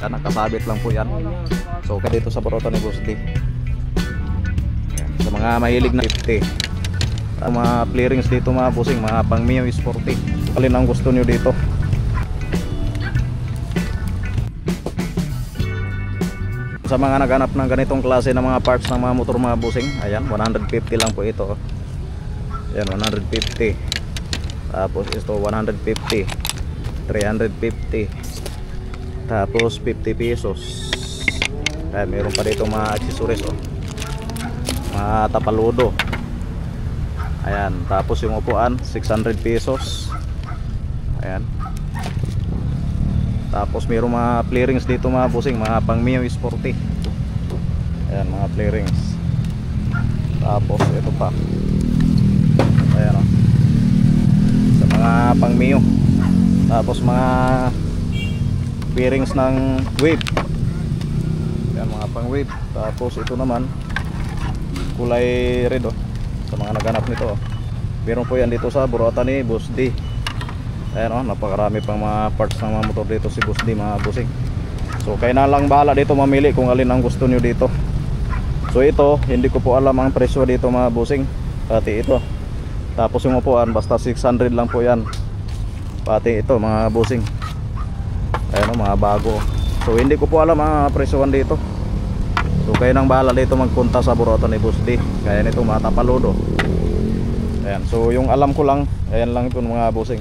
nakasabit lang po yan. So dito sa Burota ni Boss D. Sa mga mahilig na 50, mga clearings dito mga bossing, mga pang Mio Sporty, alin ang gusto nyo dito. Sa mga naghanap ng ganitong klase ng mga parts ng mga motor mga bossing, ayan, 150 lang po ito. Ayan, 150. Tapos ito 150, 350, tapos 50 pesos. Ayan, meron pa dito mga accessories, oh, mga tapaludo. Ayan, tapos yung upuan 600 pesos. Ayan. Tapos mayroong mga clearings dito mga bossing, mga pang Mio Sporty. Ayan, mga clearings. Tapos ito pa. Ayan, oh, sa mga pang Mio. Tapos mga bearings ng wave. Ayan, mga pang wave. Tapos ito naman kulay red, oh, sa mga naghanap nito, oh. Meron po yan dito sa Burota ni Boss D. Ayan, oh, napakarami pang mga parts ng mga motor dito si Boss D mga bossing. So kayo na lang bahala dito mamili kung alin ang gusto nyo dito. So ito, hindi ko po alam ang presyo dito mga bossing. Pati ito. Tapos yung upuan basta 600 lang po yan. Pati ito mga bossing. Ayan, oh, mga bago. So hindi ko po alam ang presyoan dito. So kayo nang bahala dito magpunta sa Burota ni Boss D. Kaya nito mga tapaludo. Ayan, so yung alam ko lang, ayan lang ito mga bossing.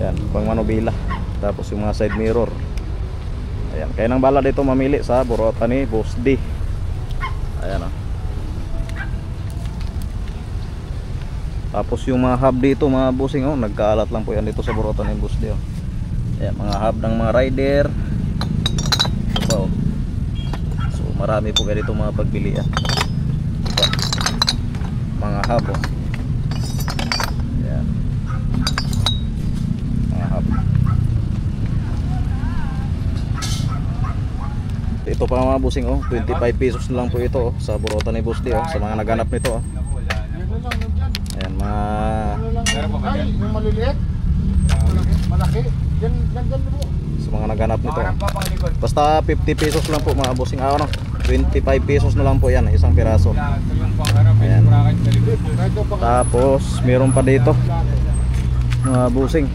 Ayan, pang manubila. Tapos yung mga side mirror. Ayan, kayo nang bahala dito mamili sa Burota ni Boss D. Ayan, oh. Tapos yung mga hub dito mga bossing, oh, nagkaalat lang po yan dito sa Burota ni Boss D, oh. Ayan, mga hub ng mga rider. Ito pa, oh. So marami po kayo dito mga pagpilian. Ito pa, mga hub, oh. Ayan, mga hub. Ito pa mga bossing, oh, 25 pesos na lang po ito, oh, sa Burota ni Boss D, oh, sa mga naghanap nito, oh. Ayan, mga ay, yung maliliit, malaki, yan po. sa mga naghanap nito, oh. Basta 50 pesos lang po mga bossing, ano, 25 pesos na lang po yan, isang piraso. Ayan. Tapos meron pa dito mga bossing.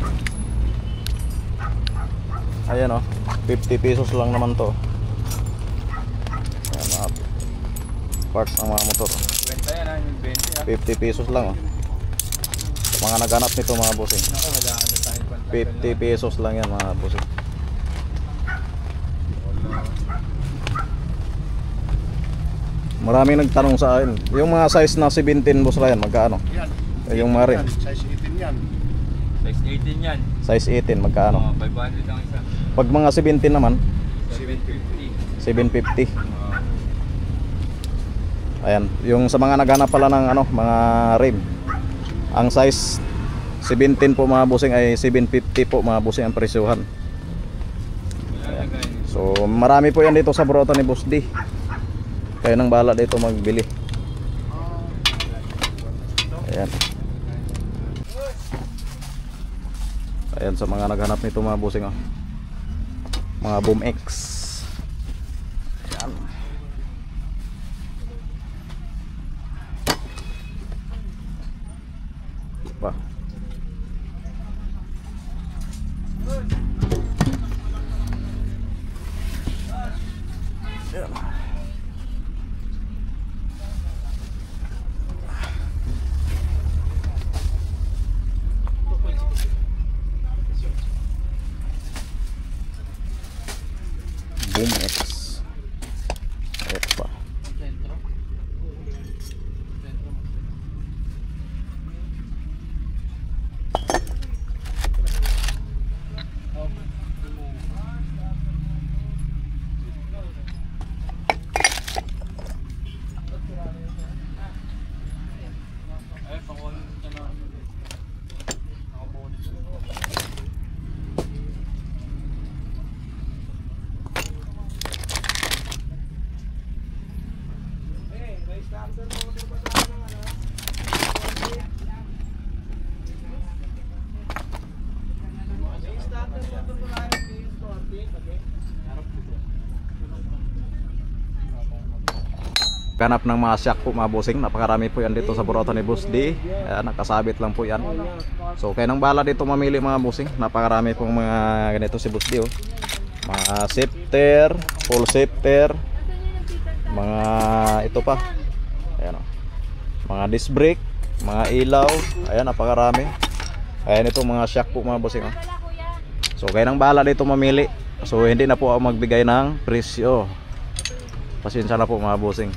Ayan, oh, 50 pesos lang naman to. Ayan, mga parts ng mga motor, 50 pesos lang, oh. Sa mga naghanap nito mga bossing, 50 pesos lang yan mga bossing. Maraming nagtanong sa akin, yung mga size na 17 boss Ryan, magkano? Yan. Yung mga rin, Size 18 yan. Size 18 yan. size 18 magkano? 500 lang isa. Pag mga 17 naman, 750. 750. Ayan, yung sa mga naghanap pala ng ano, mga rim, ang size 17 po mga bossing ay 750 po mga bossing ang presyohan. Ayan. So marami po yan dito sa Burota ni Boss D. Kayo nang bahala dito magbili. Ayan. Ayan, sa mga naghanap nito mga bossing, oh, mga Boom X. Ayan. Pa. Ayan. Boom X. Ito pa. ganap ng mga shock po mga bossing. Napakarami po yan dito sa Burautan ni Boss D. Ayan, nakasabit lang po yan. So kayo nang bala dito mamili mga bossing. Napakarami pong mga ganito si Boss D oh. Mga shifter, full shifter, mga ito pa. Ayan oh. Mga disc brake, mga ilaw. Ayan, napakarami. Ayan ito mga shock po mga bossing oh. So kayo nang bala dito mamili. So hindi na po ako magbigay ng presyo. Pasensya na po mga bossing.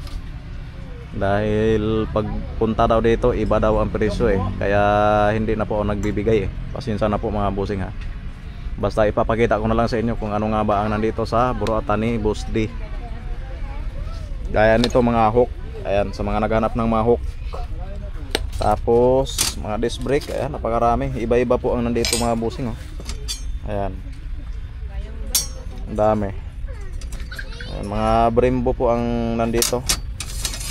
Dahil pagpunta daw dito iba daw ang presyo eh. Kaya hindi na po ako nagbibigay eh. Pasensya na po mga bossing ha. Basta ipapakita ko na lang sa inyo kung ano nga ba ang nandito sa Burautan ni Boss D. Gaya nito mga hook. Ayan, sa mga naghanap ng mga hook. Tapos mga disc brake. Ayan, napakarami. Iba-iba po ang nandito mga bossing oh. Ayan. Ang dami. Ayan, mga Brembo po ang nandito.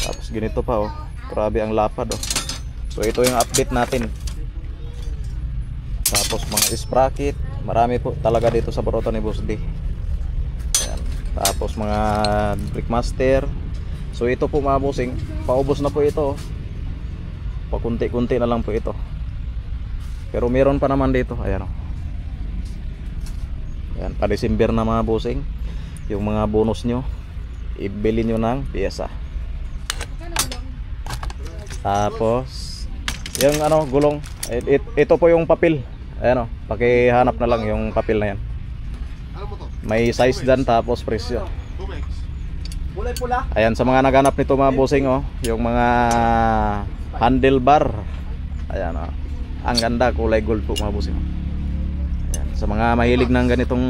Tapos ganito pa oh. Grabe ang lapad oh. So ito yung update natin. Tapos mga sprocket. Marami po talaga dito sa Burautan ni Boss D. Ayan. Tapos mga Brickmaster. So ito po mga bossing, paubos na po ito oh. Pakunti-kunti na lang po ito. Pero meron pa naman dito. Ayan oh. Ayan, pa December na mga bossing. Yung mga bonus nyo, ibili nyo ng piyesa. Tapos yung ano, gulong. Ito po yung papel. Ayan o, pakihanap na lang yung papel na yan. May size dyan tapos presyo. Kulay pula. Ayan, sa mga naghanap nito mga bossing oh, yung mga handlebar. Ayan o, ang ganda, kulay gold po mga bossing. Ayan, sa mga mahilig ng ganitong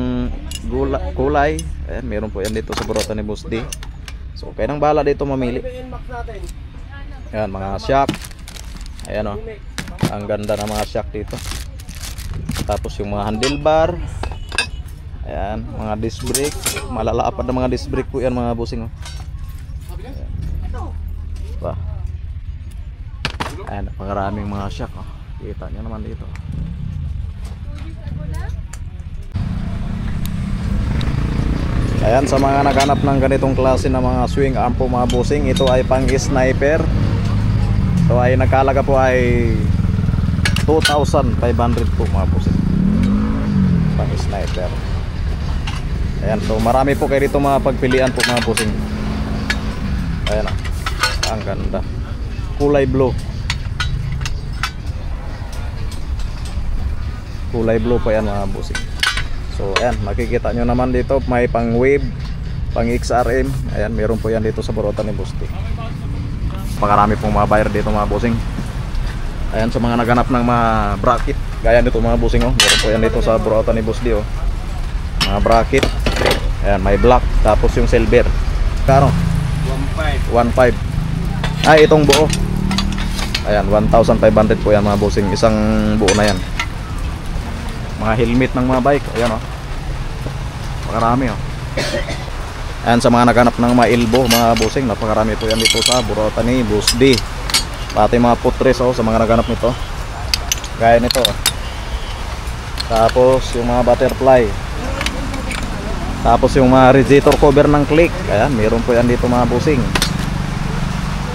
kulay, ayan, meron po yan dito sa Burautan ni Boss D. So kayo nang bala dito mamili. Ayan, mga shock. Ayan o, ang ganda ng mga shock dito. Tapos yung mga handlebar. Ayan, mga disc brake. Malalaapad na mga disc brake po yan mga bossing oh. Ayan. Diba? Ayan, napakaraming mga shock oh. Kita nyo naman dito. Ayan, sa mga naghanap ng ganitong klase ng mga swing arm po mga bossing, ito ay pang sniper. Ito ay nagkalaga po ay 2,500 po mga bossing. Pang sniper. Ayan, so marami po kayo dito mga pagpilian po mga bossing. Ayan oh. Ang ganda. Kulay blue. Kulay blue po yan mga bossing. So ayan, makikita nyo naman dito may pang wave, pang XRM. Ayan, meron po yan dito sa Burautan ni Boss D. Pakarami pong mga buyer dito mga bossing. Ayan, sa mga naghanap ng mga bracket, gaya nito mga bossing oh. Meron po yan dito sa Burautan ni Boss D oh. Mga bracket. Ayan, may black, tapos yung silver. Kano? 1.5. Ay, itong buo. Ayan, 1,500 po yan mga bossing. Isang buo na yan. Mga helmet ng mga bike. Ayan oh. Napakarami oh. Ayan, sa mga naghanap ng mga elbow mga bossing, napakarami po yan dito sa Burautan ni Boss D. Pati mga footrest oh, sa mga naghanap nito. Gaya nito oh. Tapos yung mga butterfly. Tapos yung mga radiator cover ng click. Ayan, meron po yan dito mga bossing.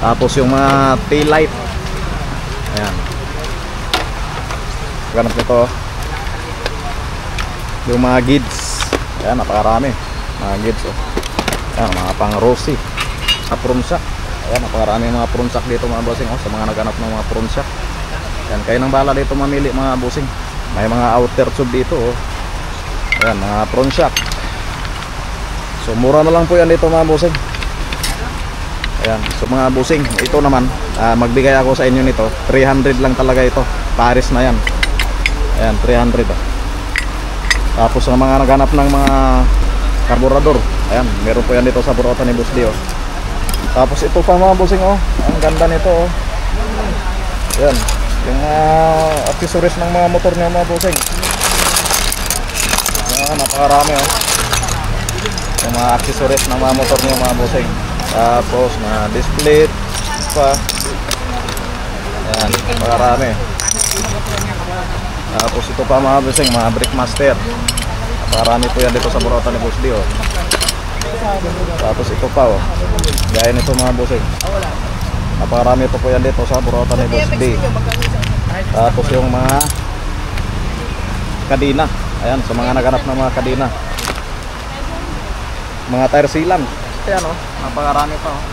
Tapos yung mga tail light. Ayan. Ganap nito oh. Yung mga gids. Ayan, napakarami. Mga gids oh. Ayan, mga pang rosy. Sa prunsak. Ayan, napakarami mga prunsak dito mga bossing oh. Sa mga naghanap ng mga prunsak. Ayan, kayo nang bala dito mamili mga bossing. May mga outer tube dito oh. Ayan, mga prunsak. So mura na lang po yan dito mga bossing. Ayan, so mga bossing, ito naman magbigay ako sa inyo nito 300 lang talaga ito. Paris na yan. Ayan, 300 oh. Tapos sa mga naghanap ng mga karburador, ayan, meron po yan dito sa Burautan ni Boss D oh. Tapos ito pa mga bossing oh. Ang ganda nito oh. Ayan, yung accessories ng mga motor niya mga bossing. Ayan, napakarami oh. Yung mga accessories ng mga motor niya mga bossing. Tapos mga display pa. Ayan, napakarami. Tapos ito pa mga bossing, mga Brickmaster. Napakarami po yan dito sa Burautan ni Boss D oh. Tapos ito pa oh. Gaya nito mga bossing. Napakarami pa po yan dito sa burautan ni Boss D. Tapos yung mga kadina. Ayan, sa mga naghanap ng mga kadina. Mga tire sealant. Ayan oh, napakarami pa oh.